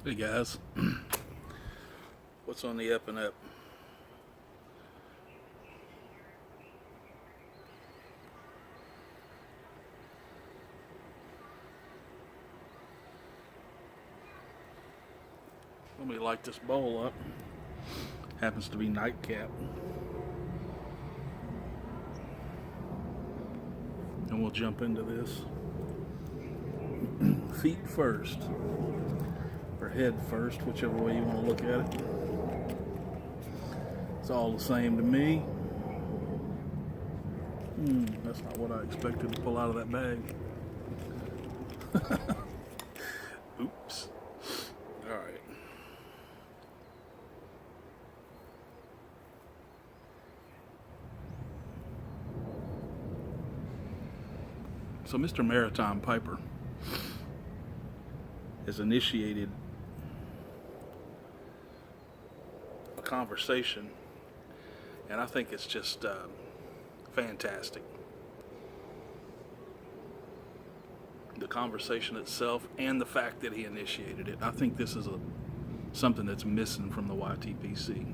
Hey guys, what's on the up and up? Let me light this bowl up. Happens to be nightcap. And we'll jump into this. Feet first, or head first, whichever way you want to look at it. It's all the same to me. That's not what I expected to pull out of that bag. Oops. Alright. So Mr. Maritime Piper has initiated a conversation, and I think it's just fantastic. The conversation itself and the fact that he initiated it. I think this is something that's missing from the YTPC.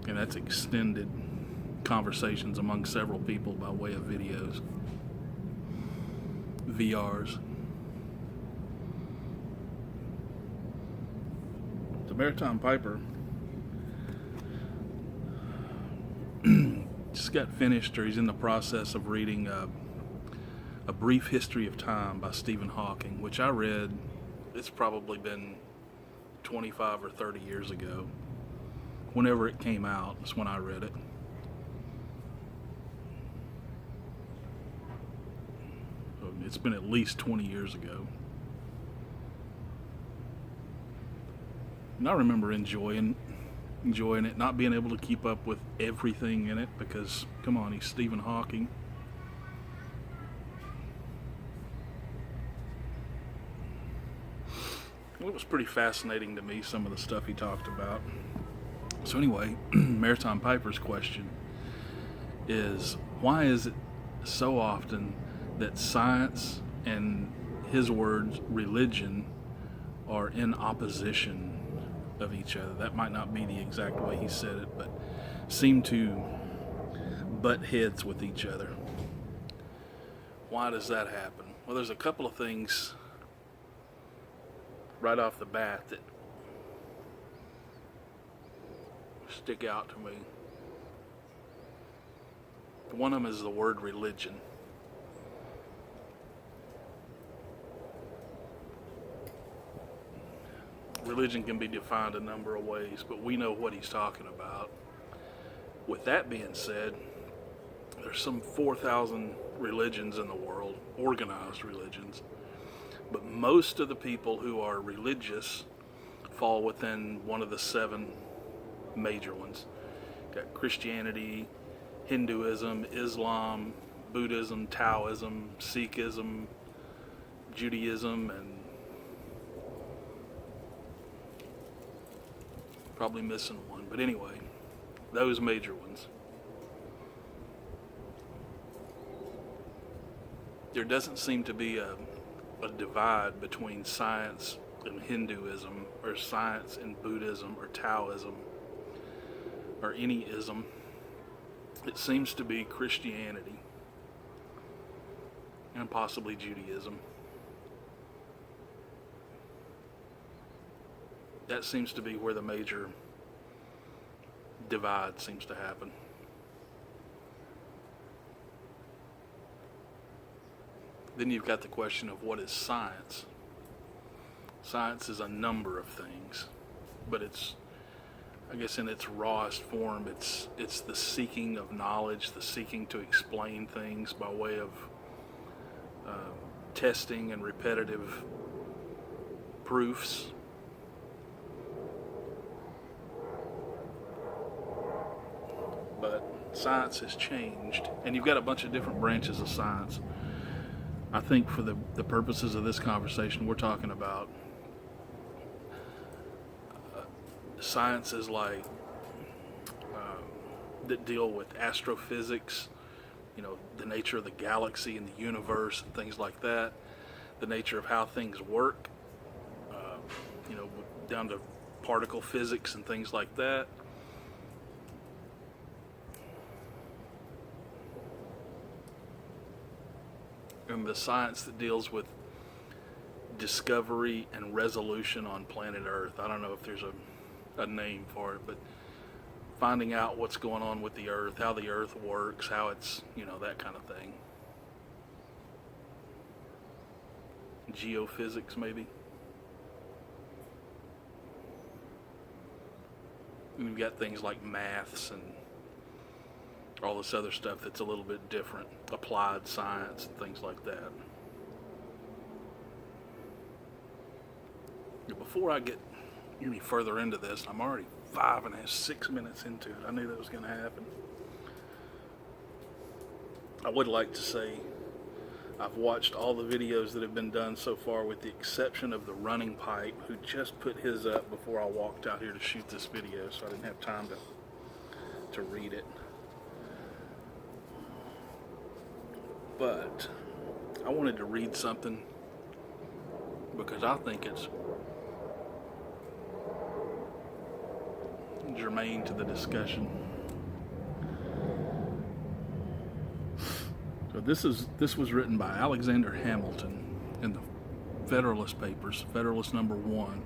And that's extended conversations among several people by way of videos, VRs. The Maritime Piper just got finished, or he's in the process of reading A Brief History of Time by Stephen Hawking, which I read, it's probably been 25 or 30 years ago. Whenever it came out, that's when I read it. It's been at least 20 years ago. And I remember enjoying it, not being able to keep up with everything in it because, come on, he's Stephen Hawking. It was pretty fascinating to me, some of the stuff he talked about. So anyway, Maritime Piper's question is, why is it so often that science and, his words, religion are in opposition of each other? That might not be the exact way he said it, but seem to butt heads with each other. Why does that happen? Well, there's a couple of things right off the bat that stick out to me. One of them is the word religion. Religion can be defined a number of ways, but we know what he's talking about. With that being said, there's some 4,000 religions in the world, organized religions, but most of the people who are religious fall within one of the 7 major ones. Got Christianity, Hinduism, Islam, Buddhism, Taoism, Sikhism, Judaism, and probably missing one, but anyway, those major ones. There doesn't seem to be a divide between science and Hinduism, or science and Buddhism, or Taoism, or any ism. It seems to be Christianity and possibly Judaism. That seems to be where the major divide seems to happen. Then you've got the question of what is science. Science is a number of things, but it's, I guess in its rawest form, it's the seeking of knowledge, the seeking to explain things by way of testing and repetitive proofs. But science has changed, and you've got a bunch of different branches of science. I think for the purposes of this conversation, we're talking about sciences like that deal with astrophysics, the nature of the galaxy and the universe and things like that. the nature of how things work, you know, down to particle physics and things like that. And the science that deals with discovery and resolution on planet Earth. I don't know if there's a name for it, but finding out what's going on with the Earth, how the Earth works, how it's, you know, that kind of thing. Geophysics, maybe. And you've got things like maths and all this other stuff that's a little bit different, applied science and things like that. Before I get any further into this, I'm already 6 minutes into it. I knew that was going to happen. I would like to say I've watched all the videos that have been done so far, with the exception of the running pipe, who just put his up before I walked out here to shoot this video, so I didn't have time to read it. But I wanted to read something because I think it's germane to the discussion. So this was written by Alexander Hamilton in the Federalist Papers, Federalist number 1.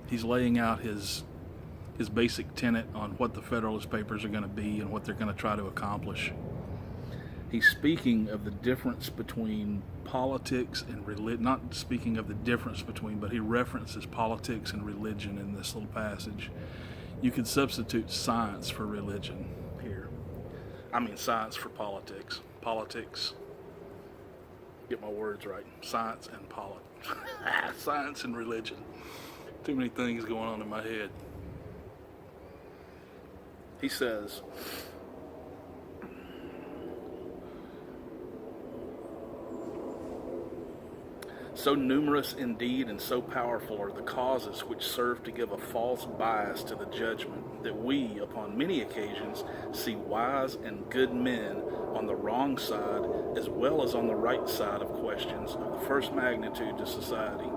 He's laying out his basic tenet on what the Federalist Papers are going to be and what they're going to try to accomplish. He's speaking of the difference between politics and religion, not speaking of the difference between, but he references politics and religion in this little passage. You could substitute science for religion here. I mean science for politics. Politics, get my words right, science and politics. Science and religion. Too many things going on in my head. He says, so numerous indeed and so powerful are the causes which serve to give a false bias to the judgment, that we, upon many occasions, see wise and good men on the wrong side as well as on the right side of questions of the first magnitude to society.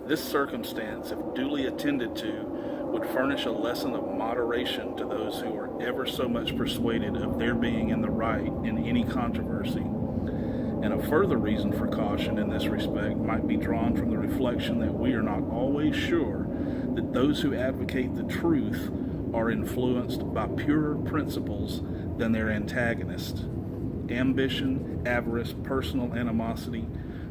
This circumstance, if duly attended to, would furnish a lesson of moderation to those who are ever so much persuaded of their being in the right in any controversy. And a further reason for caution in this respect might be drawn from the reflection that we are not always sure that those who advocate the truth are influenced by purer principles than their antagonists. Ambition, avarice, personal animosity,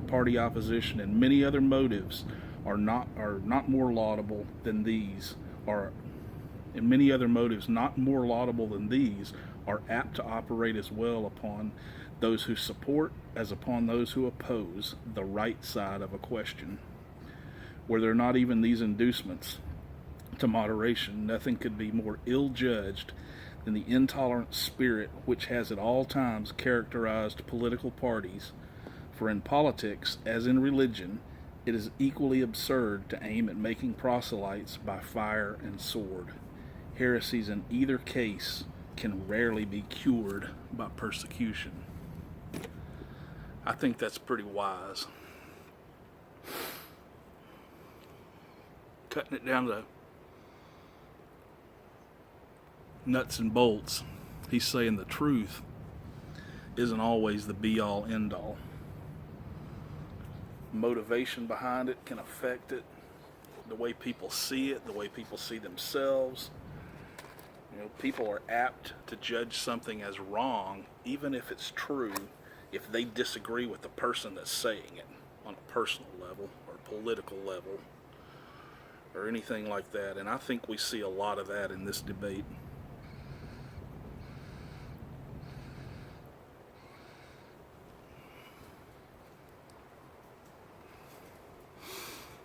party opposition, and many other motives are not more laudable than these, and many other motives not more laudable than these are apt to operate as well upon those who support as upon those who oppose the right side of a question. Were there not even these inducements to moderation, nothing could be more ill-judged than the intolerant spirit which has at all times characterized political parties. For in politics, as in religion, it is equally absurd to aim at making proselytes by fire and sword. Heresies in either case can rarely be cured by persecution. I think that's pretty wise. Cutting it down to nuts and bolts, he's saying the truth isn't always the be-all, end-all. Motivation behind it can affect it, the way people see it, the way people see themselves. You know, people are apt to judge something as wrong, even if it's true, if they disagree with the person that's saying it on a personal level or political level or anything like that. And I think we see a lot of that in this debate.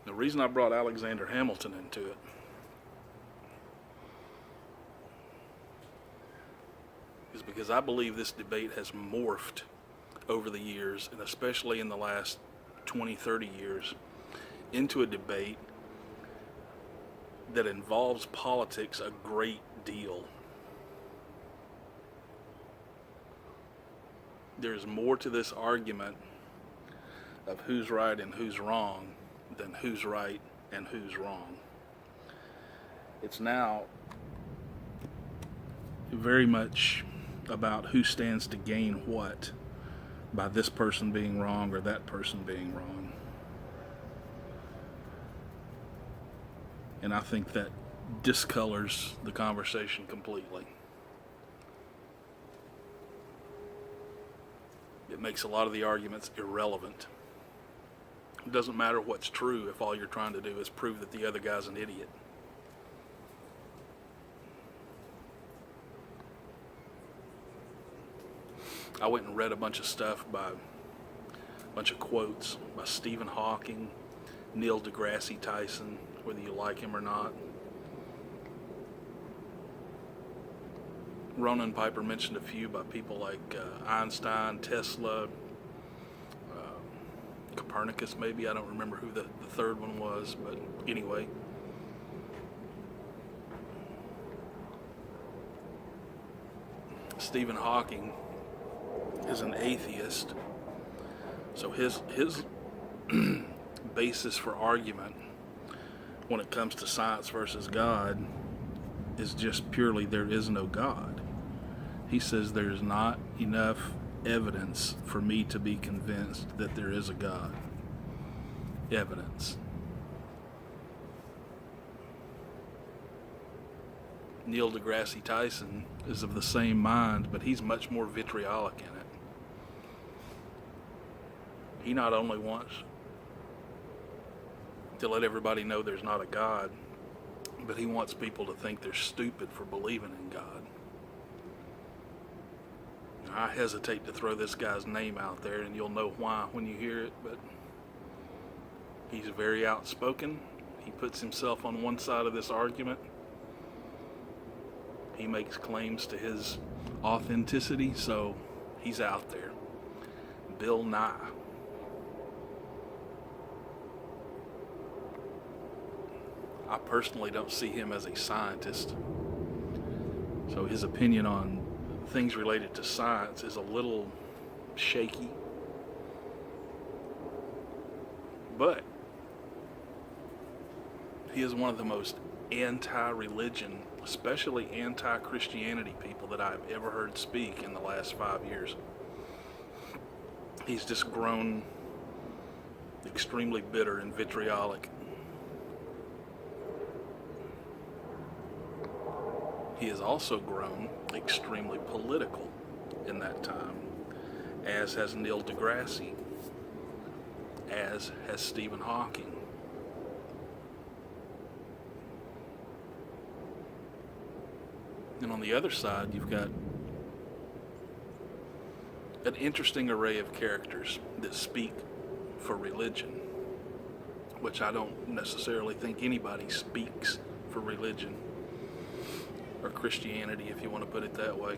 The reason I brought Alexander Hamilton into it is because I believe this debate has morphed over the years, and especially in the last 20, 30 years, into a debate that involves politics a great deal. there's more to this argument of who's right and who's wrong than who's right and who's wrong. It's now very much about who stands to gain what by this person being wrong or that person being wrong. And I think that discolors the conversation completely. It makes a lot of the arguments irrelevant. It doesn't matter what's true if all you're trying to do is prove that the other guy's an idiot. I went and read a bunch of stuff a bunch of quotes by Stephen Hawking, Neil deGrasse Tyson, whether you like him or not. Ronan Piper mentioned a few by people like Einstein, Tesla, Copernicus maybe. I don't remember who the third one was, but anyway. Stephen Hawking is an atheist, so his basis for argument when it comes to science versus God is just purely there is no God. He says there's not enough evidence for me to be convinced that there is a God. Evidence. Neil deGrasse Tyson is of the same mind, but he's much more vitriolic in it. He not only wants to let everybody know there's not a God, but he wants people to think they're stupid for believing in God. Now, I hesitate to throw this guy's name out there, and you'll know why when you hear it, but he's very outspoken. He puts himself on one side of this argument. He makes claims to his authenticity, so he's out there. Bill Nye. I personally don't see him as a scientist, so his opinion on things related to science is a little shaky. But he is one of the most anti-religion, especially anti-Christianity people that I've ever heard speak in the last 5 years. He's just grown extremely bitter and vitriolic. He has also grown extremely political in that time, as has Neil deGrasse, as has Stephen Hawking. And on the other side, you've got an interesting array of characters that speak for religion, which I don't necessarily think anybody speaks for religion, or Christianity, if you want to put it that way.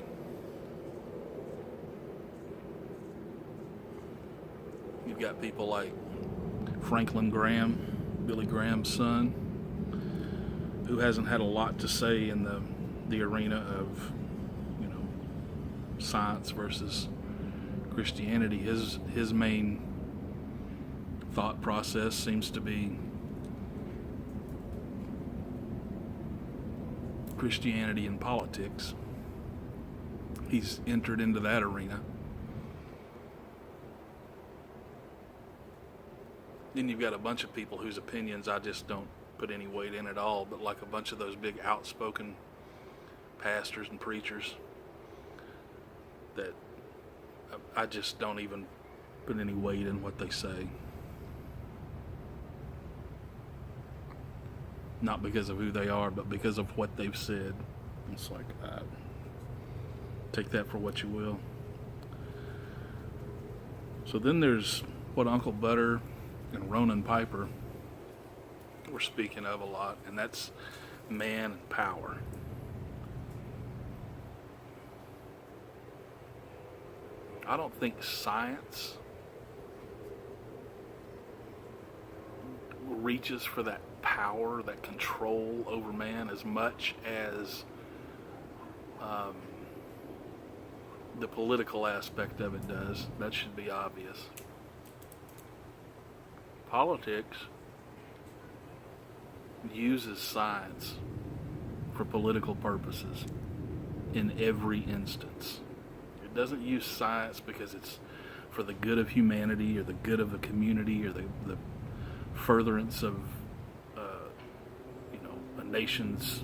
You've got people like Franklin Graham, Billy Graham's son, who hasn't had a lot to say in the arena of, science versus Christianity. His main thought process seems to be Christianity and politics. He's entered into that arena. Then you've got a bunch of people whose opinions I just don't put any weight in at all, but like a bunch of those big outspoken pastors and preachers that I just don't even put any weight in what they say. Not because of who they are, but because of what they've said. It's like, take that for what you will. So then there's what Uncle Butter and Ronan Piper were speaking of a lot, and that's man and power. I don't think science reaches for that power, that control over man as much as the political aspect of it does. That should be obvious. Politics uses science for political purposes in every instance. It doesn't use science because it's for the good of humanity or the good of the community or the furtherance of a nation's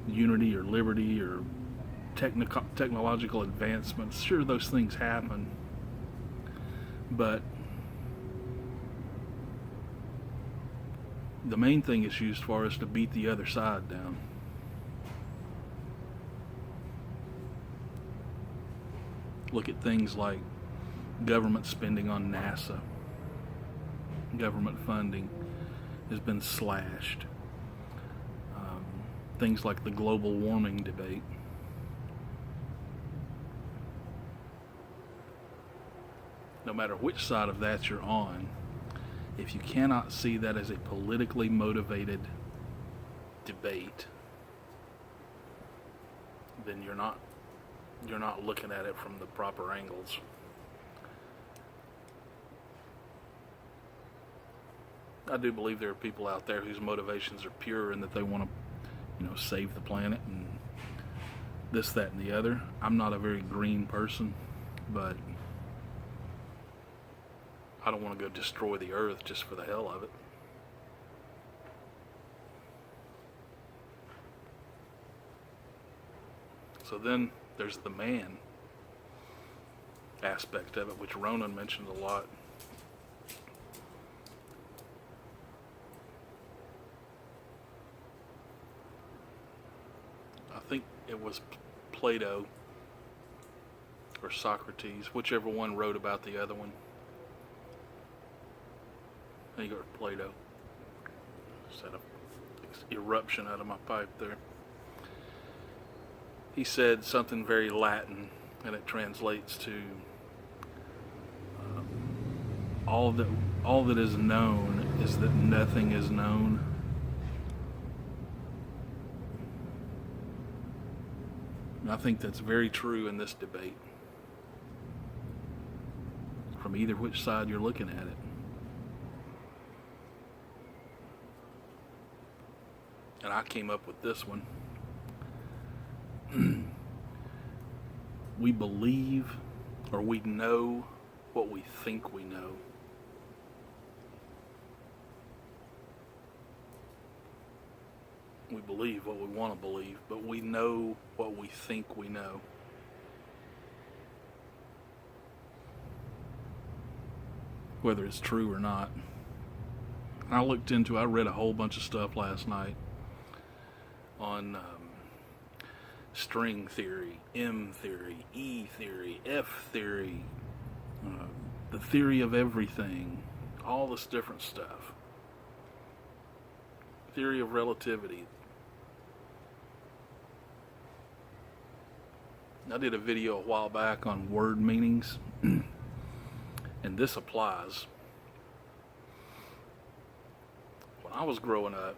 unity or liberty or technological advancements. Sure, those things happen, but the main thing it's used for is to beat the other side down. Look at things like government spending on NASA. Government funding has been slashed. Things like the global warming debate. No matter which side of that you're on, if you cannot see that as a politically motivated debate, then you're not looking at it from the proper angles. I do believe there are people out there whose motivations are pure and that they want to, save the planet and this, that, and the other. I'm not a very green person, but I don't want to go destroy the earth just for the hell of it. So then there's the man aspect of it, which Ronan mentioned a lot. I think it was Plato or Socrates, whichever one wrote about the other one. I think it was Plato. Just had an eruption out of my pipe there. He said something very Latin, and it translates to all that is known is that nothing is known. And I think that's very true in this debate, from either which side you're looking at it. And I came up with this one. We believe, or we know what we think we know. We believe what we want to believe, but we know what we think we know. Whether it's true or not. I read a whole bunch of stuff last night on string theory, M theory, E theory, F theory, the theory of everything, all this different stuff. Theory of relativity. I did a video a while back on word meanings, and this applies. When I was growing up,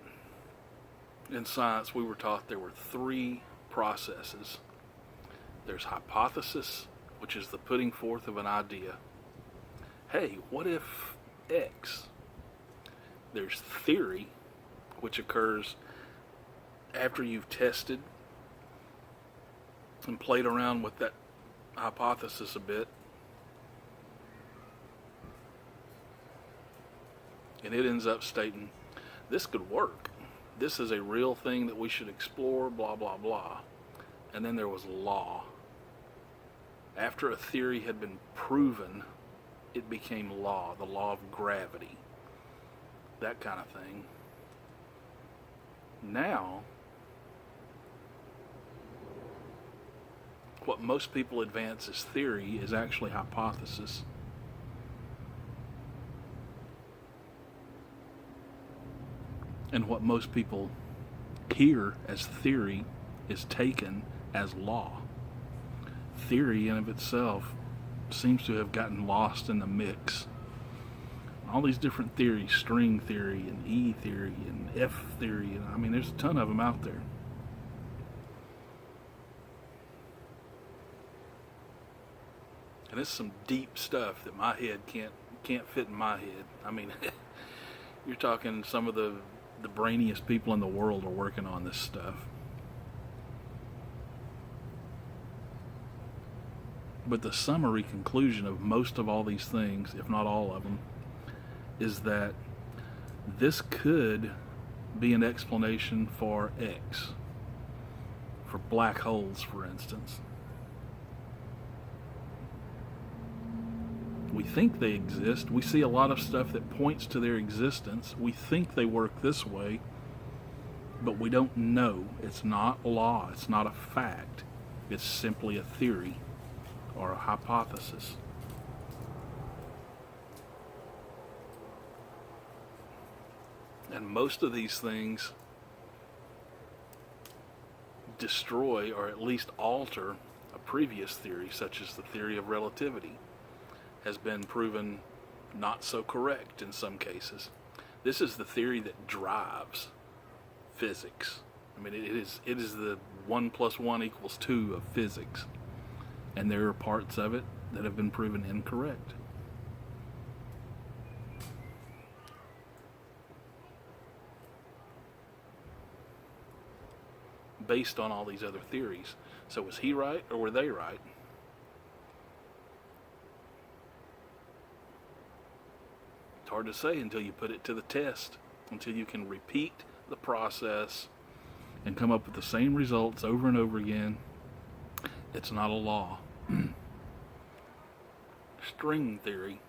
in science, we were taught there were three processes. There's hypothesis, which is the putting forth of an idea. Hey, what if X? There's theory, which occurs after you've tested and played around with that hypothesis a bit. And it ends up stating, this could work. This is a real thing that we should explore, blah, blah, blah. And then there was law. After a theory had been proven, it became law, the law of gravity. That kind of thing. Now, what most people advance as theory is actually hypothesis. And what most people hear as theory is taken as law. Theory in of itself seems to have gotten lost in the mix. All these different theories, string theory and E theory and F theory, and I mean there's a ton of them out there. and it's some deep stuff that my head can't fit in my head. I mean, you're talking some of the brainiest people in the world are working on this stuff. But the summary conclusion of most of all these things, if not all of them, is that this could be an explanation for X, for black holes, for instance. We think they exist. We see a lot of stuff that points to their existence. We think they work this way, but we don't know. It's not law. It's not a fact. It's simply a theory or a hypothesis. And most of these things destroy or at least alter a previous theory, such as the theory of relativity has been proven not so correct in some cases. This is the theory that drives physics. I mean, it is the 1 + 1 = 2 of physics. And there are parts of it that have been proven incorrect. Based on all these other theories. So was he right or were they right? It's hard to say until you put it to the test, until you can repeat the process and come up with the same results over and over again. It's not a law. String theory.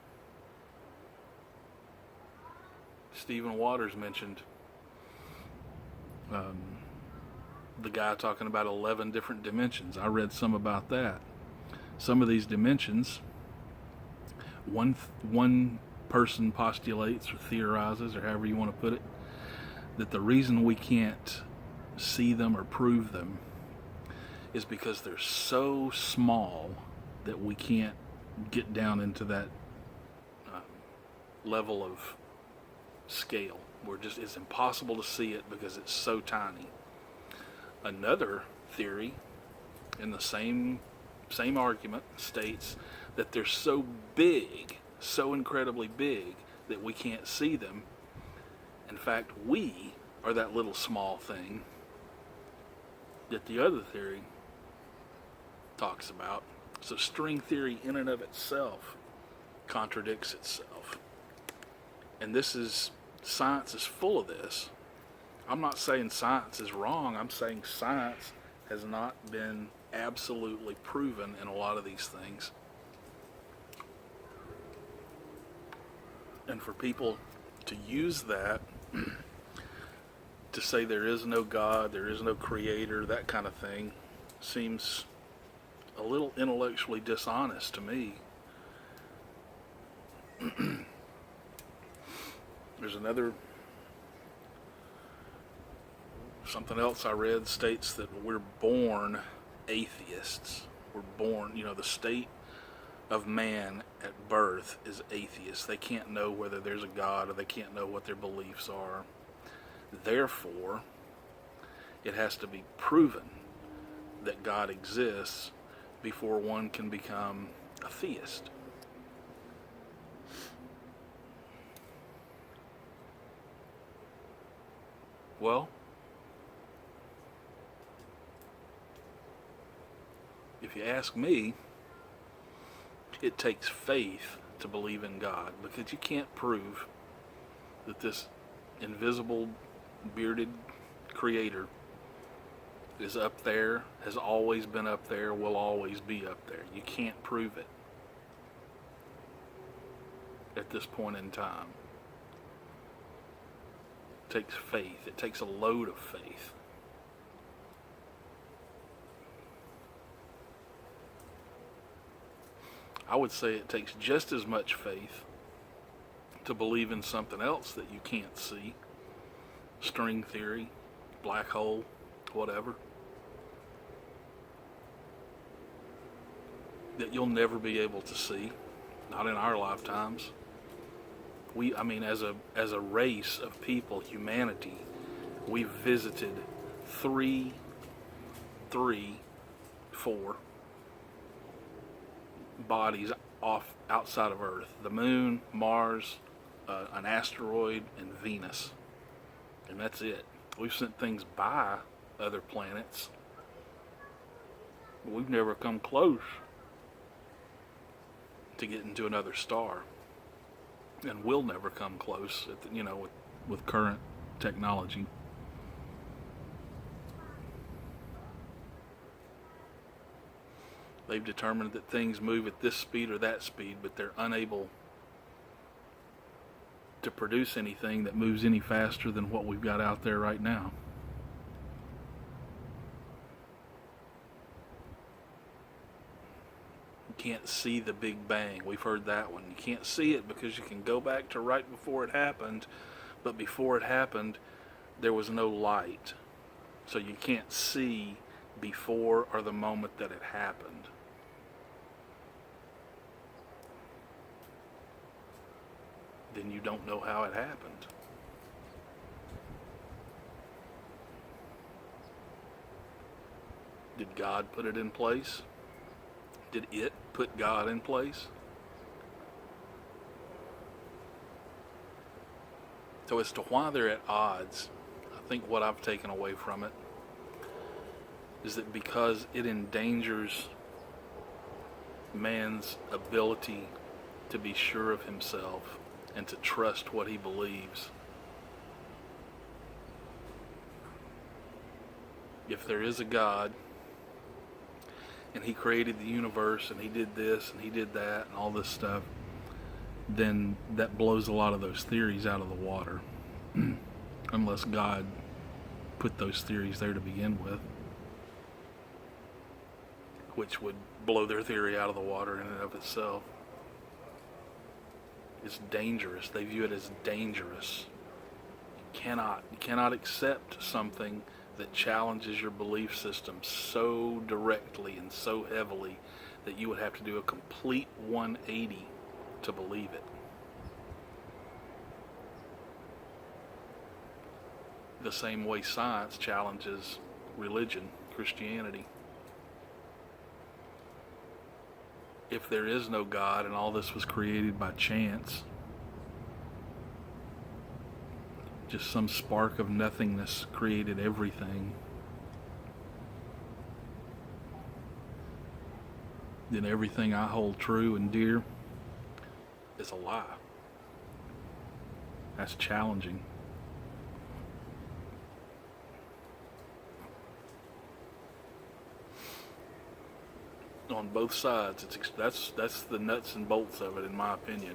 Stephen Waters mentioned the guy talking about 11 different dimensions. I read some about that. Some of these dimensions, one person postulates or theorizes, or however you want to put it, that the reason we can't see them or prove them is because they're so small that we can't get down into that level of scale. It's impossible to see it because it's so tiny. Another theory in the same argument states that they're so big, so incredibly big, that we can't see them. In fact, we are that little small thing that the other theory talks about. So string theory in and of itself contradicts itself. And science is full of this. I'm not saying science is wrong. I'm saying science has not been absolutely proven in a lot of these things. And for people to use that to say there is no God, there is no creator, that kind of thing, seems a little intellectually dishonest to me. There's something else I read states that we're born atheists. We're born, the state of man at birth is atheist. They can't know whether there's a God, or they can't know what their beliefs are. Therefore, it has to be proven that God exists before one can become a theist. Well, if you ask me, it takes faith to believe in God, because you can't prove that this invisible, bearded creator is up there, has always been up there, will always be up there. You can't prove it at this point in time. It takes faith. It takes a load of faith. I would say it takes just as much faith to believe in something else that you can't see. String theory, black hole, whatever. That you'll never be able to see. Not in our lifetimes. As a race of people, humanity, we've visited 4 bodies off outside of Earth: the Moon, Mars, an asteroid, and Venus. And that's it. We've sent things by other planets, but we've never come close to getting to another star, and we'll never come close. With current technology. They've determined that things move at this speed or that speed, but they're unable to produce anything that moves any faster than what we've got out there right now. You can't see the Big Bang. We've heard that one. You can't see it because you can go back to right before it happened, but before it happened, there was no light. So you can't see before or the moment that it happened. Then you don't know how it happened. Did God put it in place? Did it put God in place? So as to why they're at odds, I think what I've taken away from it is that because it endangers man's ability to be sure of himself and to trust what he believes. If there is a God, and he created the universe, and he did this, and he did that, and all this stuff, then that blows a lot of those theories out of the water. Unless God put those theories there to begin with, which would blow their theory out of the water in and of itself. It's dangerous. They view it as dangerous. You cannot accept something that challenges your belief system so directly and so heavily that you would have to do a complete 180 to believe it. The same way science challenges religion, Christianity. If there is no God and all this was created by chance, just some spark of nothingness created everything, then everything I hold true and dear is a lie. That's challenging. On both sides, that's the nuts and bolts of it, in my opinion.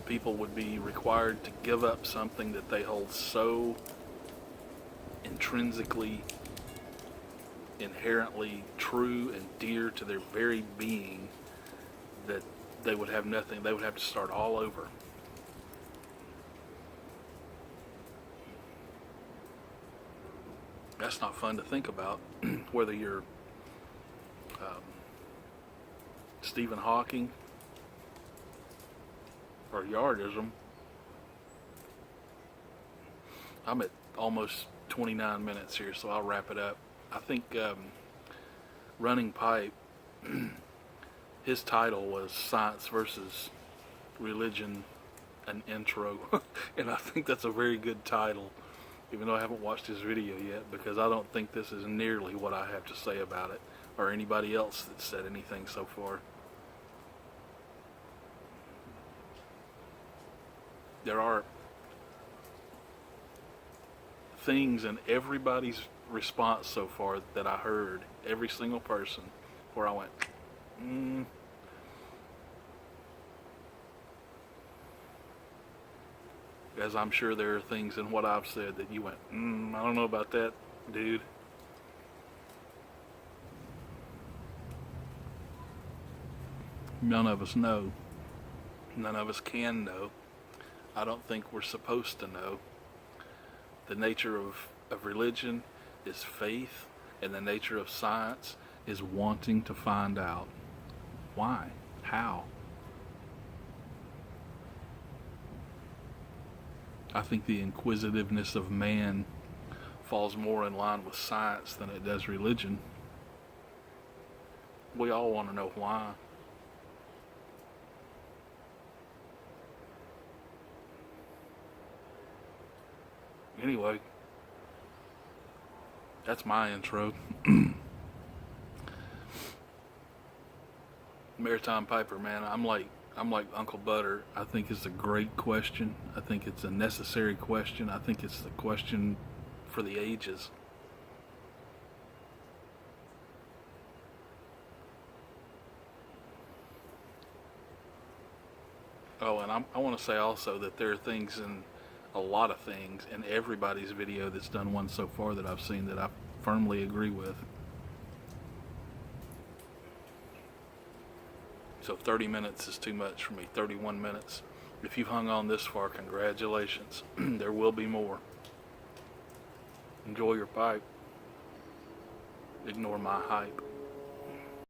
People would be required to give up something that they hold so intrinsically, inherently true and dear to their very being that they would have nothing. They would have to start all over. That's not fun to think about, whether you're Stephen Hawking or Yardism. I'm at almost 29 minutes here, so I'll wrap it up. I think Running Pipe, his title was Science versus Religion, an Intro. And I think that's a very good title, even though I haven't watched his video yet, because I don't think this is nearly what I have to say about it, or anybody else that's said anything so far. There are things in everybody's response so far that I heard, every single person, where I went, as I'm sure there are things in what I've said that you went, I don't know about that, dude. None of us know. None of us can know. I don't think we're supposed to know. The nature of religion is faith, and the nature of science is wanting to find out. Why? How? I think the inquisitiveness of man falls more in line with science than it does religion. We all want to know why. Anyway, that's my intro. Maritime Piper, man, I'm like Uncle Butter. I think it's a great question. I think it's a necessary question. I think it's the question for the ages. Oh, and I want to say also that there are things in a lot of things in everybody's video that's done one so far that I've seen that I firmly agree with. So 30 minutes is too much for me. 31 minutes. If you've hung on this far, congratulations. There will be more. Enjoy your pipe. Ignore my hype.